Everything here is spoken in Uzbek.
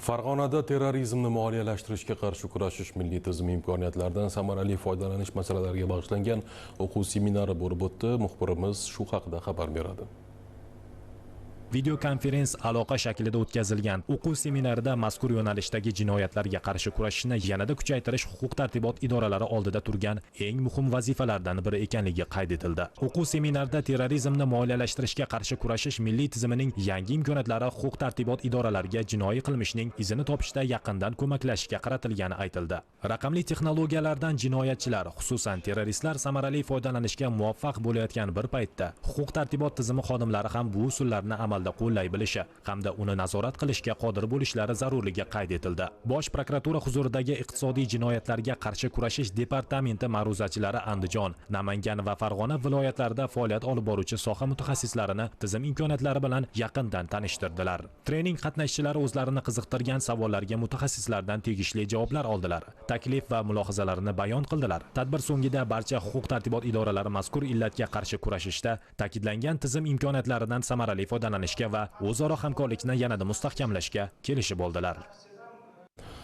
Farg'onada terrorizmni moliyalashtirishga qarshi kurashish milliy tizimi imkoniyatlaridan samarali foydalanish masalalariga bag'ishlangan o'quv seminari bo'lib o'tdi. Muxbirimiz shu haqida xabar beradi. Videokonferens aloqa shaklida o'tkazilgan o'quv seminarida mazkur yo'nalishdagi jinoyatlarga qarshi kurashishni yanada kuchaytirish huquq-tartibot idoralari oldida turgan eng muhim vazifalardan biri ekanligi qayd etildi. O'quv seminarida terrorizmni moliyalashtirishga qarshi kurashish milliy tizimining yangi imkoniyatlari huquq-tartibot idoralariga jinoiy qilmishning izini topishda yaqindan ko'maklashishga qaratilgani aytildi. Raqamli texnologiyalardan jinoyatchilar, xususan terroristlar samarali foydalanishga muvaffaq bo'layotgan bir paytda huquq-tartibot tizimi xodimlari ham bu usullarni amalda qo'llay bilishi hamda uni nazorat qilishga qodir bo'lishlari zarurligi qayd etildi. Bosh prokuratura huzuridagi iqtisodiy jinoyatlarga qarshi kurashish departamenti ma'ruzachilari Andijon, Namangan va Farg'ona viloyatlarida faoliyat olib boruvchi soha mutaxassislarini tizim imkoniyatlari bilan yaqindan tanishtirdilar. Trening qatnashchilari o'zlarini qiziqtirgan savollarga mutaxassislardan tegishli javoblar oldilar. Taklif va mulohazalarini bayon qildilar. Tadbir so'ngida barcha huquq-tartibot idoralari mazkur illatga qarshi kurashishda ta'kidlangan tizim imkoniyatlaridan samarali foydalanishga va o'zaro hamkorlikni yanada mustahkamlashga kelishib oldilar.